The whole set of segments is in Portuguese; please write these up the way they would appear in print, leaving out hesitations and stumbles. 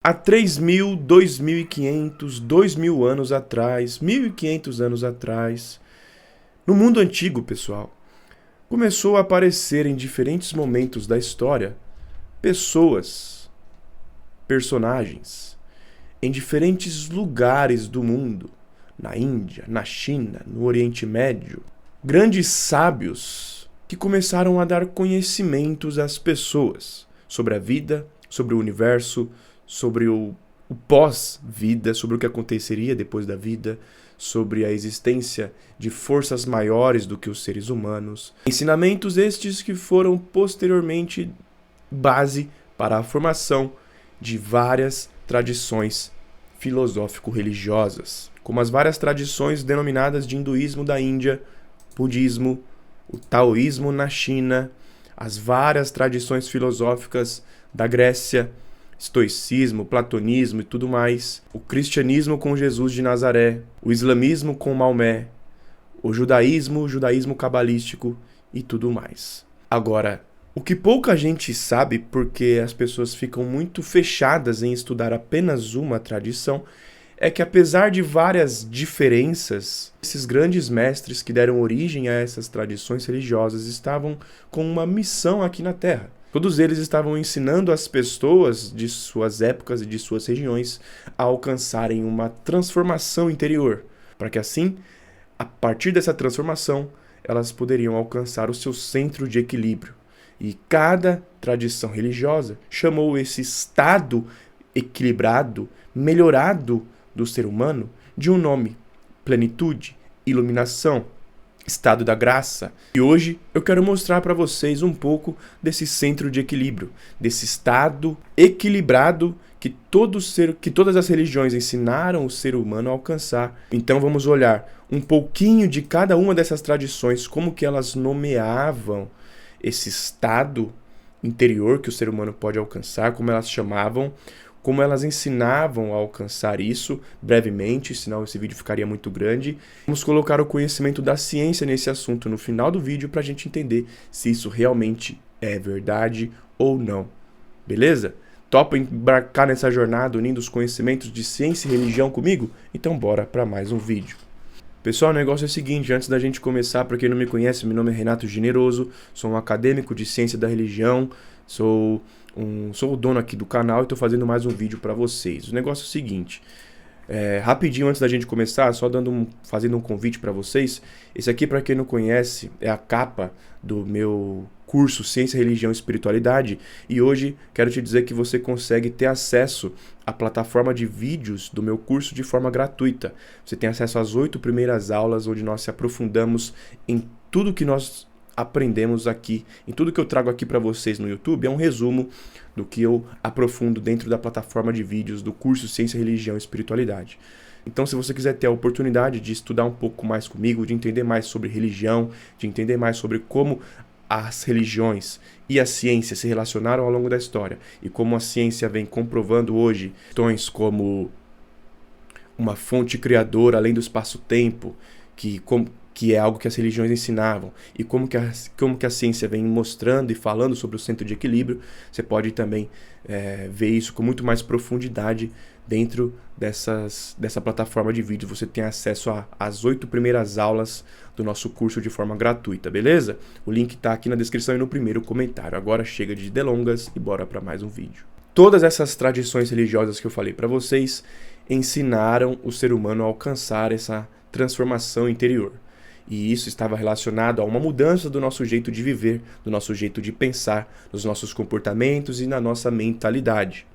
Há 3.000, 2.500, 2.000 anos atrás, 1.500 anos atrás, no mundo antigo, pessoal, começou a aparecer em diferentes momentos da história pessoas, personagens, em diferentes lugares do mundo, na Índia, na China, no Oriente Médio, grandes sábios que começaram a dar conhecimentos às pessoas sobre a vida, sobre o universo, sobre o pós-vida, sobre o que aconteceria depois da vida, sobre a existência de forças maiores do que os seres humanos. Ensinamentos estes que foram posteriormente base para a formação de várias tradições filosófico-religiosas, como as várias tradições denominadas de hinduísmo da Índia, budismo, o taoísmo na China, as várias tradições filosóficas da Grécia, estoicismo, platonismo e tudo mais, o cristianismo com Jesus de Nazaré, o islamismo com Maomé, o judaísmo cabalístico e tudo mais. Agora, o que pouca gente sabe, porque as pessoas ficam muito fechadas em estudar apenas uma tradição, é que apesar de várias diferenças, esses grandes mestres que deram origem a essas tradições religiosas estavam com uma missão aqui na Terra. Todos eles estavam ensinando as pessoas de suas épocas e de suas regiões a alcançarem uma transformação interior, para que assim, a partir dessa transformação, elas poderiam alcançar o seu centro de equilíbrio. E cada tradição religiosa chamou esse estado equilibrado, melhorado do ser humano de um nome: plenitude, iluminação, estado da graça. E hoje eu quero mostrar para vocês um pouco desse centro de equilíbrio, desse estado equilibrado que todas as religiões ensinaram o ser humano a alcançar. Então vamos olhar um pouquinho de cada uma dessas tradições, como que elas nomeavam esse estado interior que o ser humano pode alcançar, como elas chamavam, como elas ensinavam a alcançar isso, brevemente, senão esse vídeo ficaria muito grande. Vamos colocar o conhecimento da ciência nesse assunto no final do vídeo para a gente entender se isso realmente é verdade ou não. Beleza? Topa embarcar nessa jornada unindo os conhecimentos de ciência e religião comigo? Então bora para mais um vídeo. Pessoal, o negócio é o seguinte, antes da gente começar, para quem não me conhece, meu nome é Renato Generoso, sou um acadêmico de ciência da religião, sou o dono aqui do canal e estou fazendo mais um vídeo para vocês. O negócio é o seguinte, rapidinho antes da gente começar, só fazendo um convite para vocês. Esse aqui, para quem não conhece, é a capa do meu curso Ciência, Religião e Espiritualidade, e hoje quero te dizer que você consegue ter acesso à plataforma de vídeos do meu curso de forma gratuita. Você tem acesso às 8 primeiras aulas, onde nós se aprofundamos em tudo que nós aprendemos aqui, em tudo que eu trago aqui para vocês no YouTube. É um resumo do que eu aprofundo dentro da plataforma de vídeos do curso Ciência, Religião e Espiritualidade. Então, se você quiser ter a oportunidade de estudar um pouco mais comigo, de entender mais sobre religião, de entender mais sobre como as religiões e a ciência se relacionaram ao longo da história e como a ciência vem comprovando hoje questões como uma fonte criadora além do espaço-tempo, que é algo que as religiões ensinavam, e como que a ciência vem mostrando e falando sobre o centro de equilíbrio, você pode também ver isso com muito mais profundidade dentro dessa plataforma de vídeo. Você tem acesso às 8 primeiras aulas do nosso curso de forma gratuita, beleza? O link está aqui na descrição e no primeiro comentário. Agora chega de delongas e bora para mais um vídeo. Todas essas tradições religiosas que eu falei para vocês ensinaram o ser humano a alcançar essa transformação interior. E isso estava relacionado a uma mudança do nosso jeito de viver, do nosso jeito de pensar, nos nossos comportamentos e na nossa mentalidade.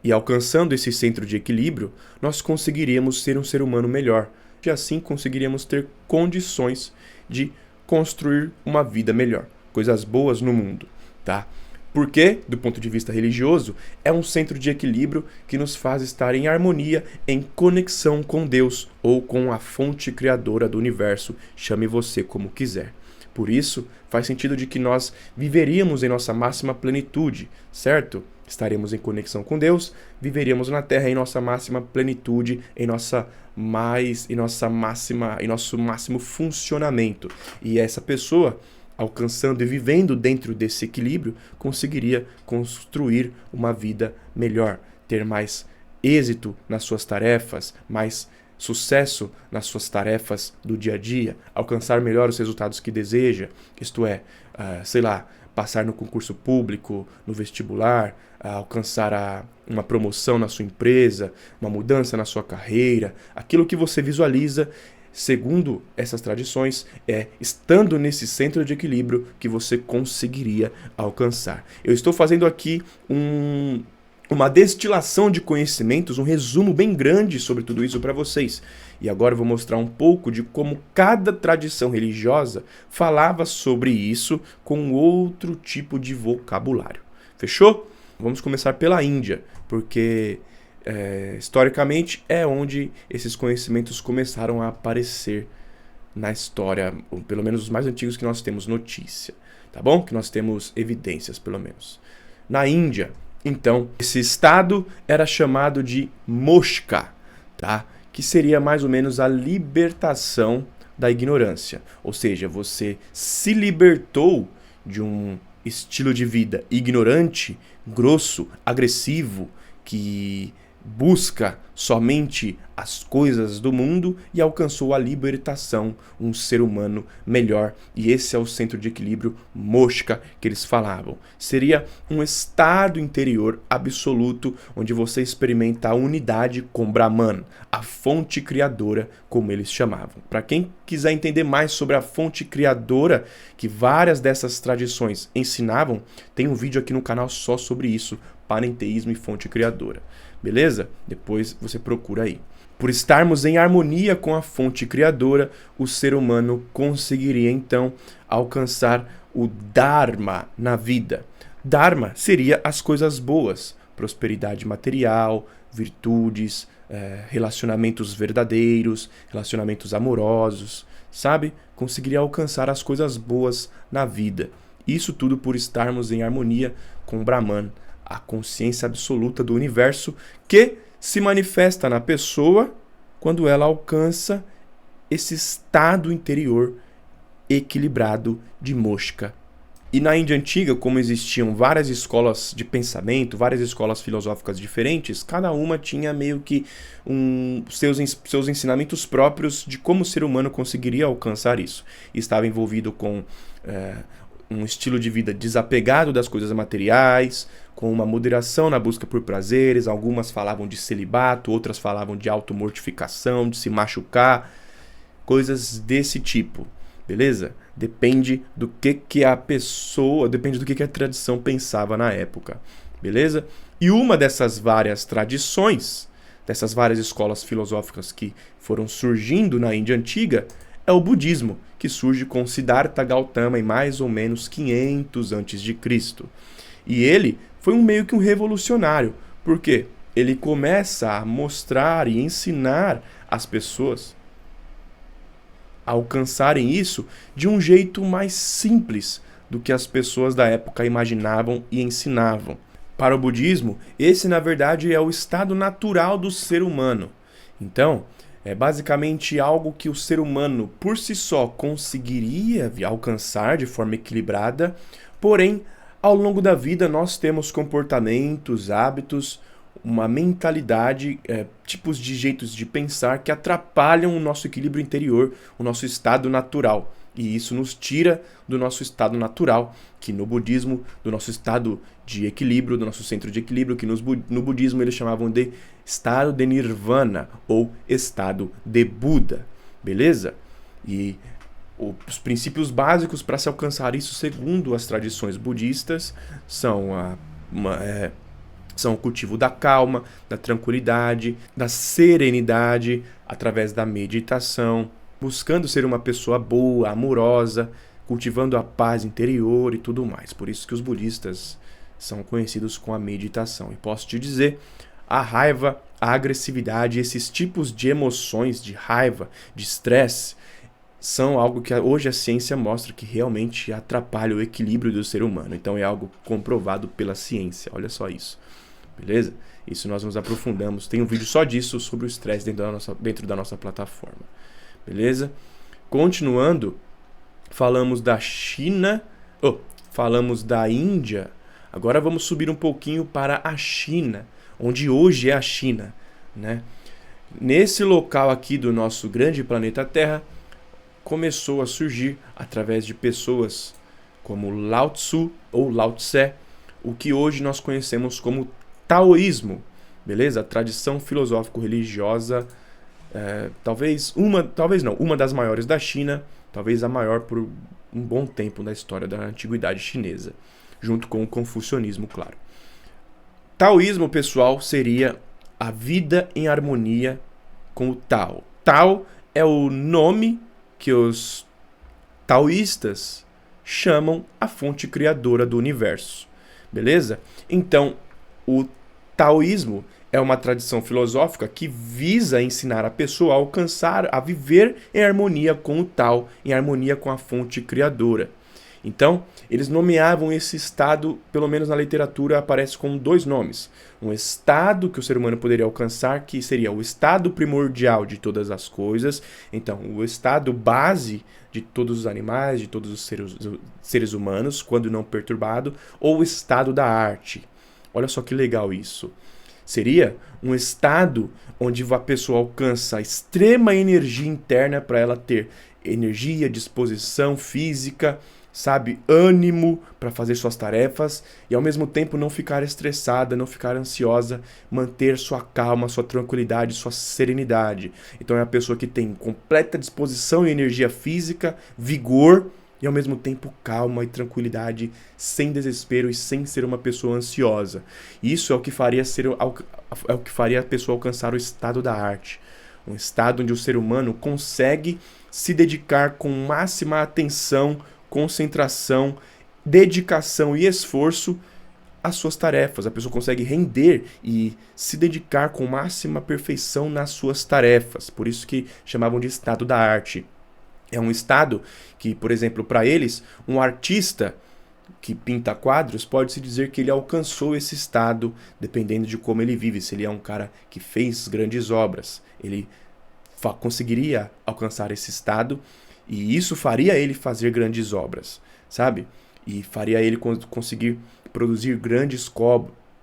E alcançando esse centro de equilíbrio, nós conseguiríamos ser um ser humano melhor. E assim conseguiríamos ter condições de construir uma vida melhor, coisas boas no mundo, tá? Porque, do ponto de vista religioso, é um centro de equilíbrio que nos faz estar em harmonia, em conexão com Deus ou com a fonte criadora do universo, chame você como quiser. Por isso, faz sentido de que nós viveríamos em nossa máxima plenitude, certo? Estaremos em conexão com Deus, viveríamos na Terra em nossa máxima plenitude, em nosso máximo funcionamento. E essa pessoa, alcançando e vivendo dentro desse equilíbrio, conseguiria construir uma vida melhor, ter mais êxito nas suas tarefas, mais sucesso nas suas tarefas do dia a dia, alcançar melhor os resultados que deseja, isto é, passar no concurso público, no vestibular, alcançar uma promoção na sua empresa, uma mudança na sua carreira, aquilo que você visualiza, segundo essas tradições, estando nesse centro de equilíbrio que você conseguiria alcançar. Eu estou fazendo aqui uma destilação de conhecimentos, um resumo bem grande sobre tudo isso para vocês. E agora eu vou mostrar um pouco de como cada tradição religiosa falava sobre isso com outro tipo de vocabulário. Fechou? Vamos começar pela Índia, porque historicamente é onde esses conhecimentos começaram a aparecer na história, ou pelo menos os mais antigos que nós temos notícia, tá bom? Que nós temos evidências, pelo menos. Na Índia, então, esse estado era chamado de moksha, tá? Que seria mais ou menos a libertação da ignorância. Ou seja, você se libertou de um estilo de vida ignorante, grosso, agressivo, que busca somente as coisas do mundo e alcançou a libertação, um ser humano melhor. E esse é o centro de equilíbrio moksha que eles falavam. Seria um estado interior absoluto onde você experimenta a unidade com Brahman, a fonte criadora, como eles chamavam. Para quem quiser entender mais sobre a fonte criadora, que várias dessas tradições ensinavam, tem um vídeo aqui no canal só sobre isso, panenteísmo e fonte criadora. Beleza? Depois você procura aí. Por estarmos em harmonia com a fonte criadora, o ser humano conseguiria então alcançar o Dharma na vida. Dharma seria as coisas boas, prosperidade material, virtudes, relacionamentos verdadeiros, relacionamentos amorosos, sabe? Conseguiria alcançar as coisas boas na vida. Isso tudo por estarmos em harmonia com Brahman, a consciência absoluta do universo, que se manifesta na pessoa quando ela alcança esse estado interior equilibrado de moksha. E na Índia Antiga, como existiam várias escolas de pensamento, várias escolas filosóficas diferentes, cada uma tinha meio que seus ensinamentos próprios de como o ser humano conseguiria alcançar isso. E estava envolvido com um estilo de vida desapegado das coisas materiais, com uma moderação na busca por prazeres. Algumas falavam de celibato, outras falavam de automortificação, de se machucar, coisas desse tipo, beleza? Depende do que a pessoa, depende do que a tradição pensava na época, beleza? E uma dessas várias tradições, dessas várias escolas filosóficas que foram surgindo na Índia Antiga, é o budismo, que surge com Siddhartha Gautama em mais ou menos 500 a.C. E ele foi meio que um revolucionário. Por quê? Ele começa a mostrar e ensinar as pessoas a alcançarem isso de um jeito mais simples do que as pessoas da época imaginavam e ensinavam. Para o budismo, esse na verdade é o estado natural do ser humano. Então, é basicamente algo que o ser humano por si só conseguiria alcançar de forma equilibrada, porém, ao longo da vida nós temos comportamentos, hábitos, uma mentalidade, tipos de jeitos de pensar que atrapalham o nosso equilíbrio interior, o nosso estado natural. E isso nos tira do nosso estado natural, que no budismo, do nosso estado de equilíbrio, do nosso centro de equilíbrio, que no budismo eles chamavam de estado de nirvana ou estado de Buda, beleza? E os princípios básicos para se alcançar isso, segundo as tradições budistas, são o cultivo da calma, da tranquilidade, da serenidade, através da meditação, buscando ser uma pessoa boa, amorosa, cultivando a paz interior e tudo mais. Por isso que os budistas são conhecidos com a meditação. E posso te dizer, a raiva, a agressividade, esses tipos de emoções, de raiva, de estresse, são algo que hoje a ciência mostra que realmente atrapalha o equilíbrio do ser humano. Então é algo comprovado pela ciência. Olha só isso. Beleza? Isso nós nos aprofundamos. Tem um vídeo só disso sobre o estresse dentro da nossa plataforma. Beleza? Continuando, falamos da China, falamos da Índia. Agora vamos subir um pouquinho para a China, onde hoje é a China, né? Nesse local aqui do nosso grande planeta Terra, começou a surgir, através de pessoas como Lao Tzu ou Lao Tse, o que hoje nós conhecemos como taoísmo, beleza? A tradição filosófico-religiosa, uma das maiores da China, talvez a maior por um bom tempo na história da antiguidade chinesa, junto com o confucionismo, claro. Taoísmo, pessoal, seria a vida em harmonia com o Tao. Tao é o nome que os taoístas chamam a fonte criadora do universo, beleza? Então, o taoísmo é uma tradição filosófica que visa ensinar a pessoa a alcançar, a viver em harmonia com o Tao, em harmonia com a fonte criadora. Então, eles nomeavam esse estado, pelo menos na literatura, aparece com 2 nomes. Um estado que o ser humano poderia alcançar, que seria o estado primordial de todas as coisas. Então, o estado base de todos os animais, de todos os seres humanos, quando não perturbado, ou o estado da arte. Olha só que legal isso. Seria um estado onde a pessoa alcança extrema energia interna para ela ter energia, disposição física, sabe, ânimo para fazer suas tarefas e ao mesmo tempo não ficar estressada, não ficar ansiosa, manter sua calma, sua tranquilidade, sua serenidade. Então é a pessoa que tem completa disposição e energia física, vigor e ao mesmo tempo calma e tranquilidade, sem desespero e sem ser uma pessoa ansiosa. Isso é o que faria a pessoa alcançar o estado da arte, um estado onde o ser humano consegue se dedicar com máxima atenção, concentração, dedicação e esforço às suas tarefas. A pessoa consegue render e se dedicar com máxima perfeição nas suas tarefas. Por isso que chamavam de estado da arte. É um estado que, por exemplo, para eles, um artista que pinta quadros pode-se dizer que ele alcançou esse estado, dependendo de como ele vive. Se ele é um cara que fez grandes obras, ele conseguiria alcançar esse estado e isso faria ele fazer grandes obras, sabe? E faria ele conseguir produzir grandes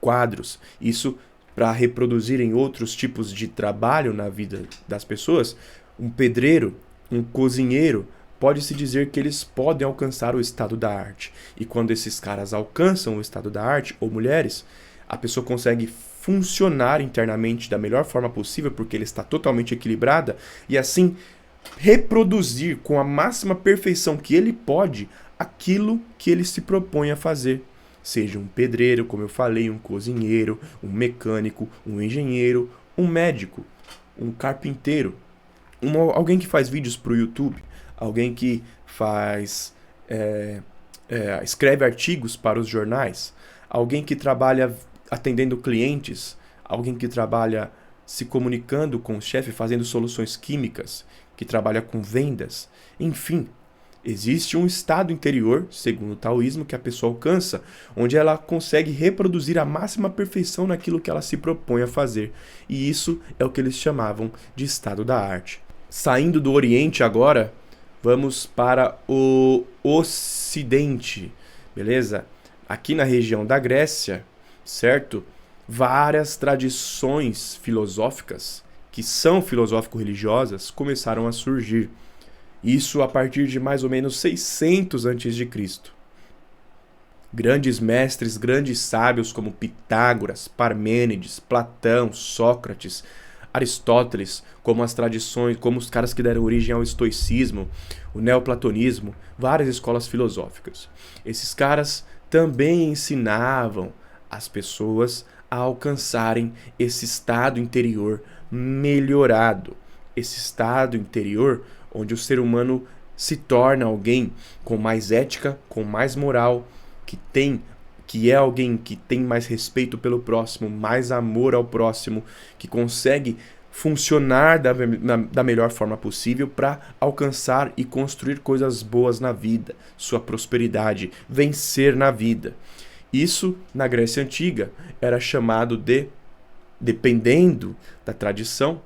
quadros. Isso para reproduzir em outros tipos de trabalho na vida das pessoas. Um pedreiro, um cozinheiro, pode-se dizer que eles podem alcançar o estado da arte. E quando esses caras alcançam o estado da arte, ou mulheres, a pessoa consegue funcionar internamente da melhor forma possível, porque ele está totalmente equilibrada, e assim reproduzir com a máxima perfeição que ele pode aquilo que ele se propõe a fazer. Seja um pedreiro, como eu falei, um cozinheiro, um mecânico, um engenheiro, um médico, um carpinteiro, alguém que faz vídeos para o YouTube, alguém que escreve artigos para os jornais, alguém que trabalha atendendo clientes, alguém que trabalha se comunicando com o chefe, fazendo soluções químicas, que trabalha com vendas. Enfim, existe um estado interior, segundo o taoísmo, que a pessoa alcança, onde ela consegue reproduzir a máxima perfeição naquilo que ela se propõe a fazer. E isso é o que eles chamavam de estado da arte. Saindo do Oriente agora, vamos para o Ocidente, beleza? Aqui na região da Grécia, certo? Várias tradições filosóficas, que são filosófico-religiosas, começaram a surgir. Isso a partir de mais ou menos 600 a.C. Grandes mestres, grandes sábios como Pitágoras, Parmênides, Platão, Sócrates, Aristóteles, como as tradições, como os caras que deram origem ao estoicismo, o neoplatonismo, várias escolas filosóficas. Esses caras também ensinavam as pessoas a alcançarem esse estado interior melhorado, esse estado interior onde o ser humano se torna alguém com mais ética, com mais moral, que é alguém que tem mais respeito pelo próximo, mais amor ao próximo, que consegue funcionar da melhor forma possível para alcançar e construir coisas boas na vida, sua prosperidade, vencer na vida. Isso, na Grécia Antiga, era chamado de, dependendo da tradição,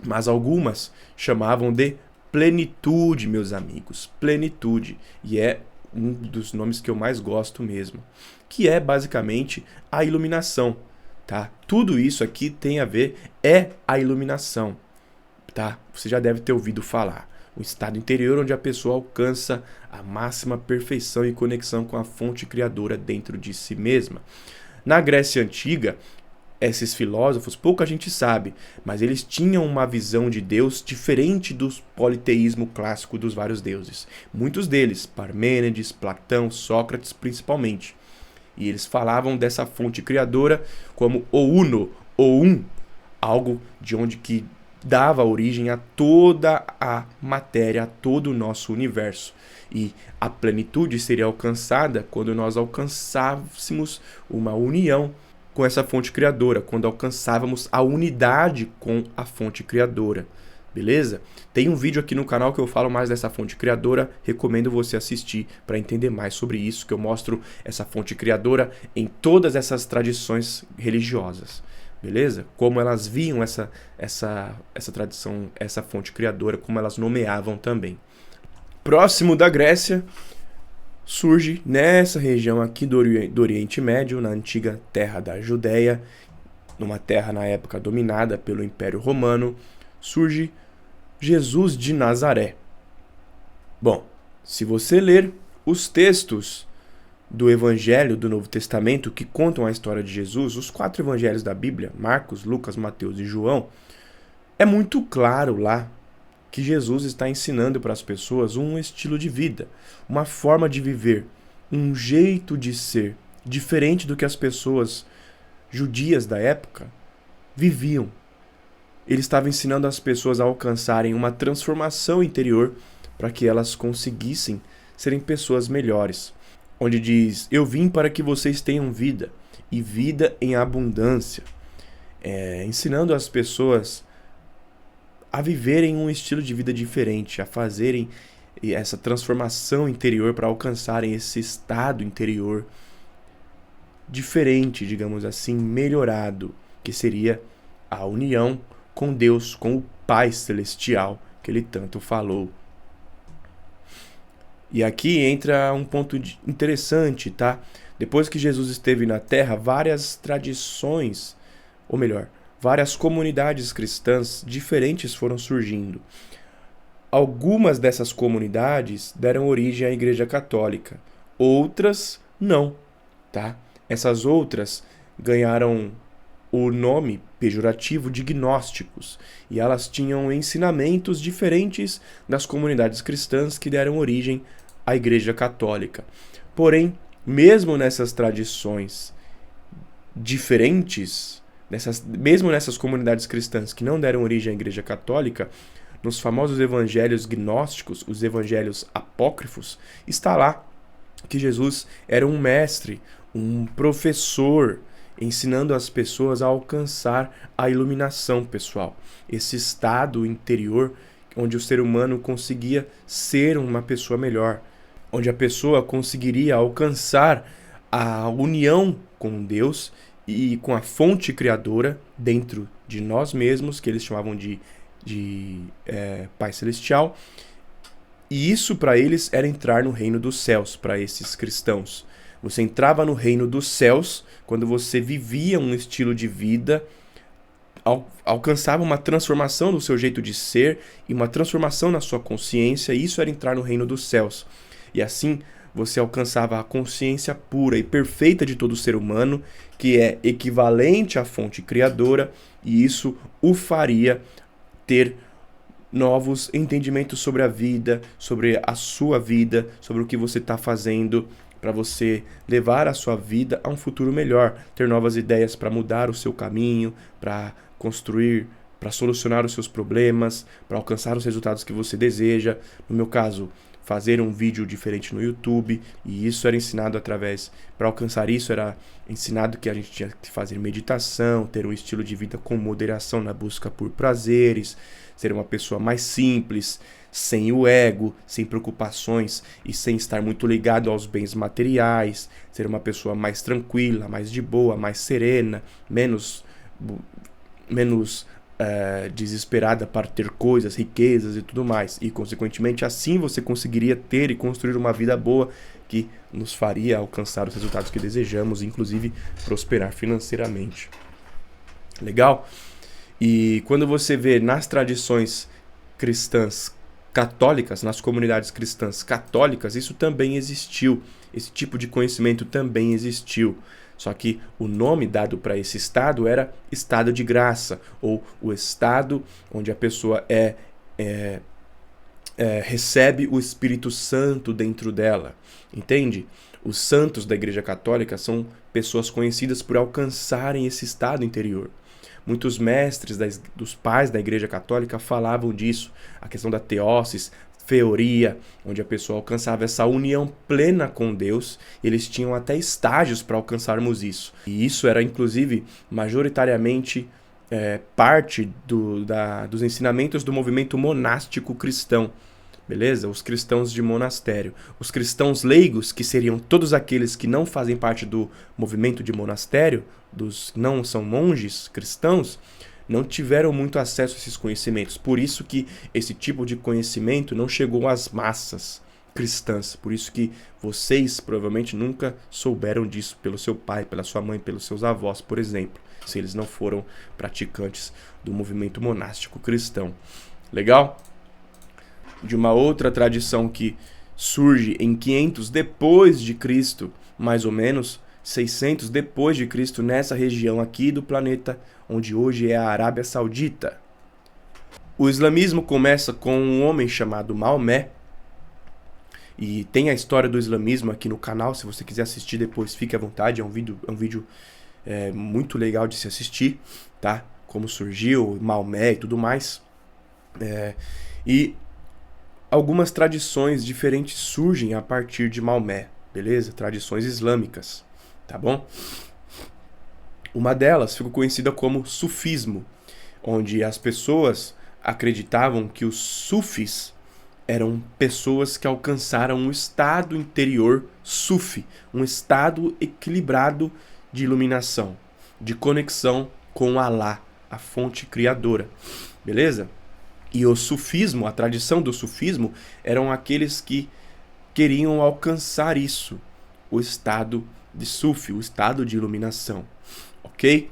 mas algumas chamavam de plenitude, meus amigos, plenitude, e é um dos nomes que eu mais gosto mesmo, que é basicamente a iluminação, tá? Tudo isso aqui tem a ver, é a iluminação, tá? Você já deve ter ouvido falar. O estado interior onde a pessoa alcança a máxima perfeição e conexão com a fonte criadora dentro de si mesma. Na Grécia Antiga, esses filósofos, pouca gente sabe, mas eles tinham uma visão de Deus diferente do politeísmo clássico dos vários deuses. Muitos deles, Parmênides, Platão, Sócrates principalmente. E eles falavam dessa fonte criadora como o Uno, o Um, algo de onde que dava origem a toda a matéria, a todo o nosso universo. E a plenitude seria alcançada quando nós alcançássemos uma união com essa fonte criadora, quando alcançávamos a unidade com a fonte criadora, beleza? Tem um vídeo aqui no canal que eu falo mais dessa fonte criadora, recomendo você assistir para entender mais sobre isso, que eu mostro essa fonte criadora em todas essas tradições religiosas, beleza? Como elas viam essa tradição, essa fonte criadora, como elas nomeavam também. Próximo da Grécia, surge nessa região aqui do Oriente Médio, na antiga terra da Judéia, numa terra na época dominada pelo Império Romano, surge Jesus de Nazaré. Bom, se você ler os textos do Evangelho do Novo Testamento que contam a história de Jesus, os 4 evangelhos da Bíblia, Marcos, Lucas, Mateus e João, é muito claro lá que Jesus está ensinando para as pessoas um estilo de vida, uma forma de viver, um jeito de ser, diferente do que as pessoas judias da época viviam. Ele estava ensinando as pessoas a alcançarem uma transformação interior para que elas conseguissem serem pessoas melhores. Onde diz, eu vim para que vocês tenham vida, e vida em abundância. Ensinando as pessoas a viverem um estilo de vida diferente, a fazerem essa transformação interior para alcançarem esse estado interior diferente, digamos assim, melhorado, que seria a união com Deus, com o Pai Celestial, que ele tanto falou. E aqui entra um ponto interessante, tá? Depois que Jesus esteve na Terra, várias tradições, ou melhor, várias comunidades cristãs diferentes foram surgindo. Algumas dessas comunidades deram origem à Igreja Católica, outras não, tá? Essas outras ganharam o nome pejorativo de gnósticos, e elas tinham ensinamentos diferentes das comunidades cristãs que deram origem à Igreja Católica. Porém, mesmo nessas tradições diferentes, mesmo nessas comunidades cristãs que não deram origem à Igreja Católica, nos famosos evangelhos gnósticos, os evangelhos apócrifos, está lá que Jesus era um mestre, um professor, ensinando as pessoas a alcançar a iluminação pessoal. Esse estado interior onde o ser humano conseguia ser uma pessoa melhor, onde a pessoa conseguiria alcançar a união com Deus e com a fonte criadora dentro de nós mesmos, que eles chamavam de Pai Celestial. E isso para eles era entrar no reino dos céus, para esses cristãos. Você entrava no reino dos céus quando você vivia um estilo de vida, alcançava uma transformação no seu jeito de ser e uma transformação na sua consciência, e isso era entrar no reino dos céus. E assim você alcançava a consciência pura e perfeita de todo ser humano, que é equivalente à fonte criadora, e isso o faria ter novos entendimentos sobre a vida, sobre a sua vida, sobre o que você está fazendo para você levar a sua vida a um futuro melhor, ter novas ideias para mudar o seu caminho, para construir, para solucionar os seus problemas, para alcançar os resultados que você deseja. No meu caso, fazer um vídeo diferente no YouTube, e isso era ensinado para alcançar isso era ensinado que a gente tinha que fazer meditação, ter um estilo de vida com moderação na busca por prazeres, ser uma pessoa mais simples, sem o ego, sem preocupações e sem estar muito ligado aos bens materiais, ser uma pessoa mais tranquila, mais de boa, mais serena, menos desesperada para ter coisas, riquezas e tudo mais. E, consequentemente, assim você conseguiria ter e construir uma vida boa que nos faria alcançar os resultados que desejamos, inclusive prosperar financeiramente. Legal? E quando você vê nas tradições cristãs católicas, nas comunidades cristãs católicas, isso também existiu. Esse tipo de conhecimento também existiu. Só que o nome dado para esse estado era estado de graça, ou o estado onde a pessoa recebe o Espírito Santo dentro dela. Entende? Os santos da Igreja Católica são pessoas conhecidas por alcançarem esse estado interior. Muitos mestres dos pais da Igreja Católica falavam disso, a questão da teósis, feoria, onde a pessoa alcançava essa união plena com Deus. Eles tinham até estágios para alcançarmos isso. E isso era, inclusive, majoritariamente parte dos ensinamentos do movimento monástico cristão. Beleza? Os cristãos de monastério. Os cristãos leigos, que seriam todos aqueles que não fazem parte do movimento de monastério, não são monges cristãos, não tiveram muito acesso a esses conhecimentos. Por isso que esse tipo de conhecimento não chegou às massas cristãs. Por isso que vocês provavelmente nunca souberam disso pelo seu pai, pela sua mãe, pelos seus avós, por exemplo, se eles não foram praticantes do movimento monástico cristão. Legal? De uma outra tradição que surge em 500 depois de Cristo, mais ou menos 600 depois de Cristo, nessa região aqui do planeta, onde hoje é a Arábia Saudita. O islamismo começa com um homem chamado Maomé, e tem a história do islamismo aqui no canal. Se você quiser assistir depois, fique à vontade, é um vídeo muito legal de se assistir, tá? Como surgiu Maomé e tudo mais. E algumas tradições diferentes surgem a partir de Maomé, beleza? Tradições islâmicas, tá bom? Uma delas ficou conhecida como sufismo, onde as pessoas acreditavam que os sufis eram pessoas que alcançaram um estado interior sufi, um estado equilibrado de iluminação, de conexão com Alá, a fonte criadora, beleza? E o sufismo, a tradição do sufismo, eram aqueles que queriam alcançar isso, o estado de sufi, o estado de iluminação, ok?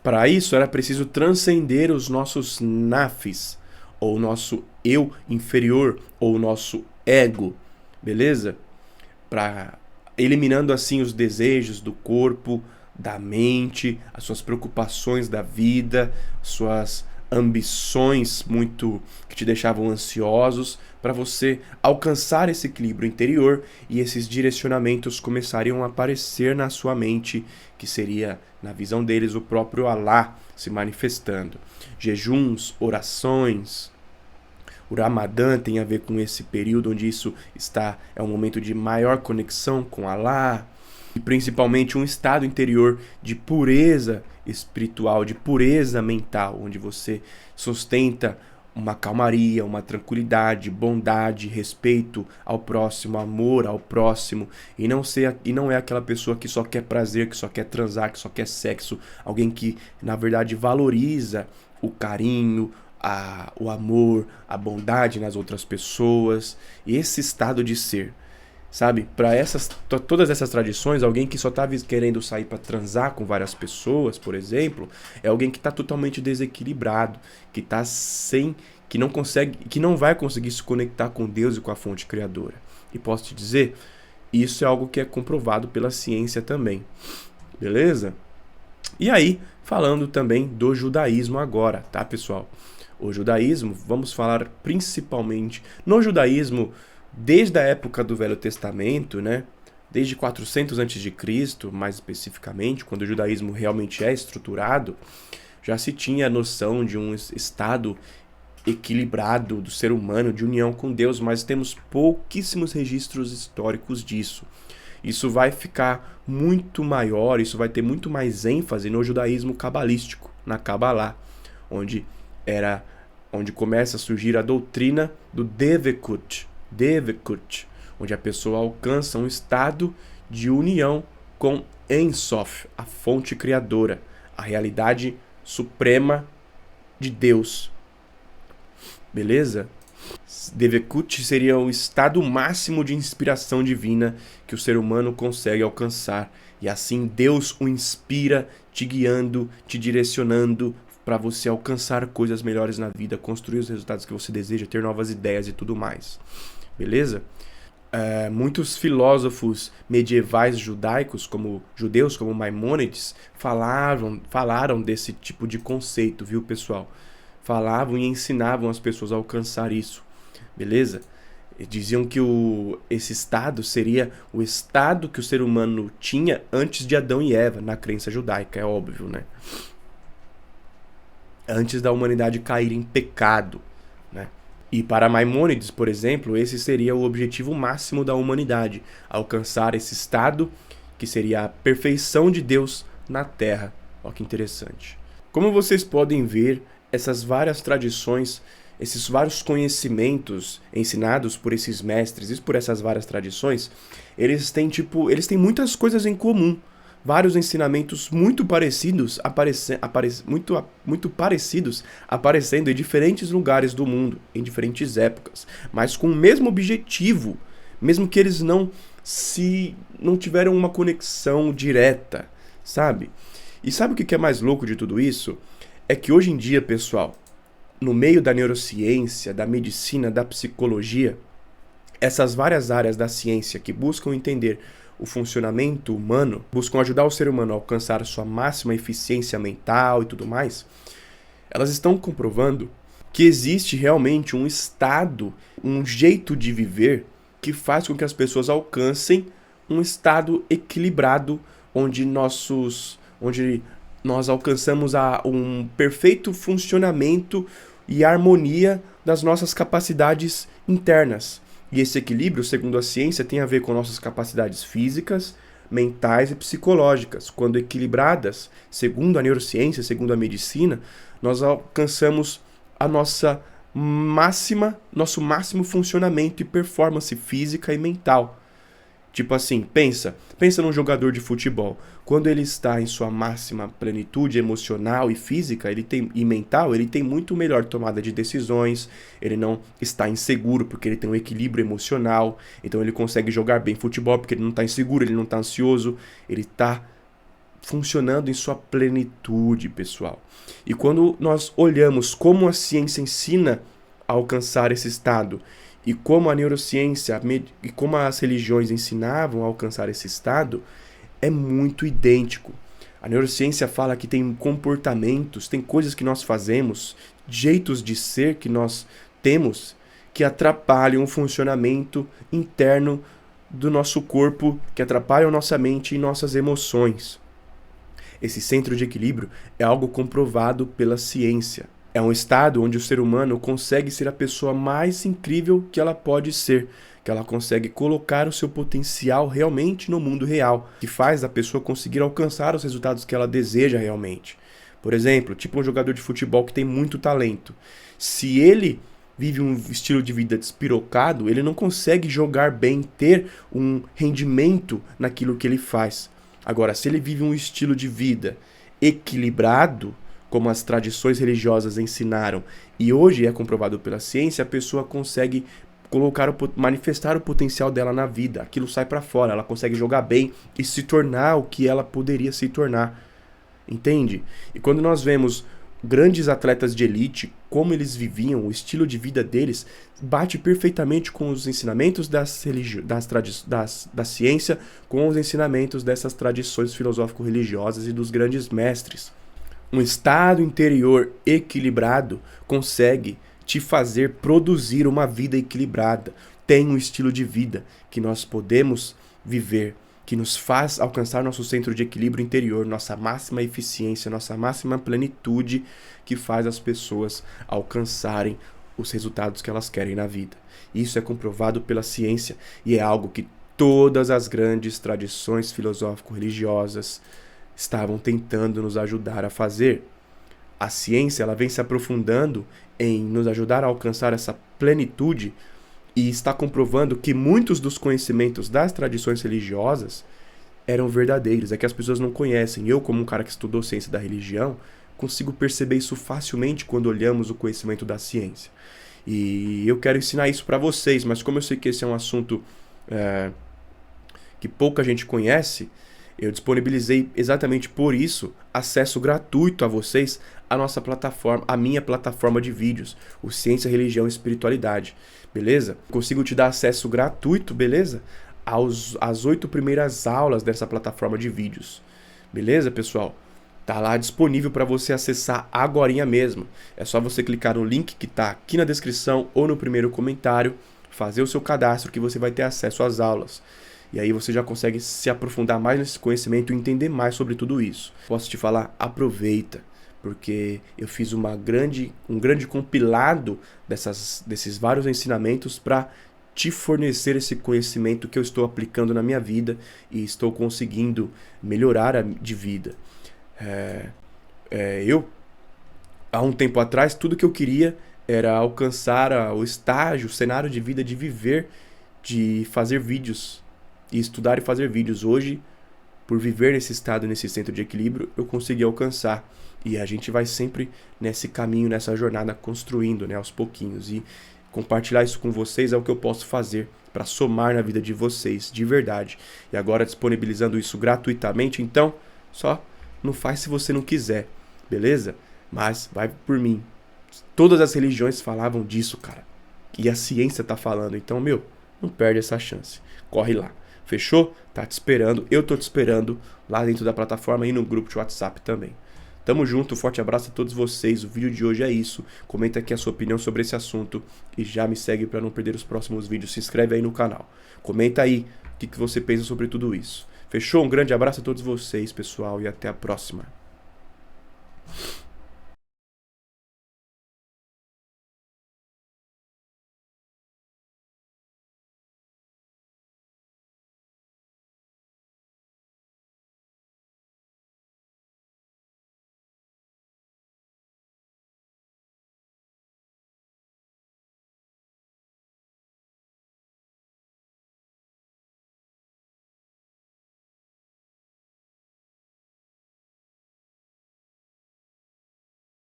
Para isso era preciso transcender os nossos nafs, ou o nosso eu inferior, ou o nosso ego, beleza? Eliminando assim os desejos do corpo, da mente, as suas preocupações da vida, suas ambições que te deixavam ansiosos, para você alcançar esse equilíbrio interior e esses direcionamentos começariam a aparecer na sua mente, que seria, na visão deles, o próprio Alá se manifestando. Jejuns, orações. O Ramadã tem a ver com esse período onde é um momento de maior conexão com Alá, e principalmente um estado interior de pureza espiritual, de pureza mental, onde você sustenta uma calmaria, uma tranquilidade, bondade, respeito ao próximo, amor ao próximo, e não é aquela pessoa que só quer prazer, que só quer transar, que só quer sexo, alguém que na verdade valoriza o carinho, o amor, a bondade nas outras pessoas, e esse estado de ser. Sabe, para todas essas tradições, alguém que só está querendo sair para transar com várias pessoas, por exemplo, é alguém que está totalmente desequilibrado, que não vai conseguir se conectar com Deus e com a fonte criadora. E posso te dizer, isso é algo que é comprovado pela ciência também. Beleza? E aí, falando também do judaísmo agora, tá, pessoal? O judaísmo, vamos falar principalmente no judaísmo. Desde a época do Velho Testamento, né? Desde 400 a.C., mais especificamente, quando o judaísmo realmente é estruturado, já se tinha a noção de um estado equilibrado do ser humano, de união com Deus, mas temos pouquíssimos registros históricos disso. Isso vai ficar muito maior, isso vai ter muito mais ênfase no judaísmo cabalístico, na Kabbalah, onde começa a surgir a doutrina do Devekut, onde a pessoa alcança um estado de união com Ein Sof, a fonte criadora, a realidade suprema de Deus. Beleza? Devekut seria o estado máximo de inspiração divina que o ser humano consegue alcançar, e assim Deus o inspira te guiando, te direcionando para você alcançar coisas melhores na vida, construir os resultados que você deseja, ter novas ideias e tudo mais. Beleza? Muitos filósofos medievais judaicos, judeus como Maimônides, falaram desse tipo de conceito, viu, pessoal? Falavam e ensinavam as pessoas a alcançar isso, beleza? E diziam que esse estado seria o estado que o ser humano tinha antes de Adão e Eva, na crença judaica, é óbvio, né? Antes da humanidade cair em pecado, né? E para Maimônides, por exemplo, esse seria o objetivo máximo da humanidade, alcançar esse estado que seria a perfeição de Deus na Terra. Olha que interessante. Como vocês podem ver, essas várias tradições, esses vários conhecimentos ensinados por esses mestres e por essas várias tradições, eles têm muitas coisas em comum. Vários ensinamentos muito parecidos aparecendo em diferentes lugares do mundo, em diferentes épocas, mas com o mesmo objetivo, mesmo que eles não tiveram uma conexão direta, sabe? E sabe o que é mais louco de tudo isso? É que hoje em dia, pessoal, no meio da neurociência, da medicina, da psicologia, essas várias áreas da ciência que buscam entender o funcionamento humano, buscam ajudar o ser humano a alcançar sua máxima eficiência mental e tudo mais, elas estão comprovando que existe realmente um estado, um jeito de viver que faz com que as pessoas alcancem um estado equilibrado, onde nós alcançamos um perfeito funcionamento e harmonia das nossas capacidades internas. E esse equilíbrio, segundo a ciência, tem a ver com nossas capacidades físicas, mentais e psicológicas. Quando equilibradas, segundo a neurociência, segundo a medicina, nós alcançamos nosso máximo funcionamento e performance física e mental. Tipo assim, pensa num jogador de futebol. Quando ele está em sua máxima plenitude emocional e física e mental, ele tem muito melhor tomada de decisões, ele não está inseguro porque ele tem um equilíbrio emocional, então ele consegue jogar bem futebol porque ele não está inseguro, ele não está ansioso, ele está funcionando em sua plenitude, pessoal. E quando nós olhamos como a ciência ensina a alcançar esse estado, e como a neurociência e como as religiões ensinavam a alcançar esse estado, é muito idêntico. A neurociência fala que tem comportamentos, tem coisas que nós fazemos, jeitos de ser que nós temos, que atrapalham o funcionamento interno do nosso corpo, que atrapalham nossa mente e nossas emoções. Esse centro de equilíbrio é algo comprovado pela ciência. É um estado onde o ser humano consegue ser a pessoa mais incrível que ela pode ser, que ela consegue colocar o seu potencial realmente no mundo real, que faz a pessoa conseguir alcançar os resultados que ela deseja realmente. Por exemplo, tipo um jogador de futebol que tem muito talento. Se ele vive um estilo de vida despirocado, ele não consegue jogar bem, ter um rendimento naquilo que ele faz. Agora, se ele vive um estilo de vida equilibrado, como as tradições religiosas ensinaram, e hoje é comprovado pela ciência, a pessoa consegue manifestar o potencial dela na vida. Aquilo sai para fora, ela consegue jogar bem e se tornar o que ela poderia se tornar. Entende? E quando nós vemos grandes atletas de elite, como eles viviam, o estilo de vida deles, bate perfeitamente com os ensinamentos da ciência, com os ensinamentos dessas tradições filosófico-religiosas e dos grandes mestres. Um estado interior equilibrado consegue te fazer produzir uma vida equilibrada. Tem um estilo de vida que nós podemos viver, que nos faz alcançar nosso centro de equilíbrio interior, nossa máxima eficiência, nossa máxima plenitude, que faz as pessoas alcançarem os resultados que elas querem na vida. Isso é comprovado pela ciência e é algo que todas as grandes tradições filosófico-religiosas estavam tentando nos ajudar a fazer. A ciência ela vem se aprofundando em nos ajudar a alcançar essa plenitude e está comprovando que muitos dos conhecimentos das tradições religiosas eram verdadeiros. É que as pessoas não conhecem. Eu, como um cara que estudou ciência da religião, consigo perceber isso facilmente quando olhamos o conhecimento da ciência. E eu quero ensinar isso para vocês, mas como eu sei que esse é um assunto que pouca gente conhece, Eu disponibilizei exatamente por isso acesso gratuito a vocês à nossa plataforma, à minha plataforma de vídeos, o Ciência, Religião e Espiritualidade, beleza? Consigo te dar acesso gratuito, beleza? Às 8 primeiras aulas dessa plataforma de vídeos, beleza, pessoal? Tá lá disponível para você acessar agorinha mesmo. É só você clicar no link que tá aqui na descrição ou no primeiro comentário, fazer o seu cadastro que você vai ter acesso às aulas. E aí você já consegue se aprofundar mais nesse conhecimento e entender mais sobre tudo isso. Posso te falar, aproveita, porque eu fiz um grande compilado desses vários ensinamentos para te fornecer esse conhecimento que eu estou aplicando na minha vida e estou conseguindo melhorar de vida. Eu, há um tempo atrás, tudo que eu queria era alcançar o estágio, o cenário de vida de viver, de fazer vídeos e estudar e fazer vídeos. Hoje, por viver nesse estado, nesse centro de equilíbrio, eu consegui alcançar. E a gente vai sempre nesse caminho, nessa jornada, construindo, né, aos pouquinhos. E compartilhar isso com vocês é o que eu posso fazer para somar na vida de vocês, de verdade. E agora disponibilizando isso gratuitamente, então, só não faz se você não quiser, beleza? Mas vai por mim. Todas as religiões falavam disso, cara. E a ciência tá falando. Então, não perde essa chance. Corre lá. Fechou? Tá te esperando. Eu tô te esperando lá dentro da plataforma e no grupo de WhatsApp também. Tamo junto. Forte abraço a todos vocês. O vídeo de hoje é isso. Comenta aqui a sua opinião sobre esse assunto. E já me segue para não perder os próximos vídeos. Se inscreve aí no canal. Comenta aí o que você pensa sobre tudo isso. Fechou? Um grande abraço a todos vocês, pessoal. E até a próxima.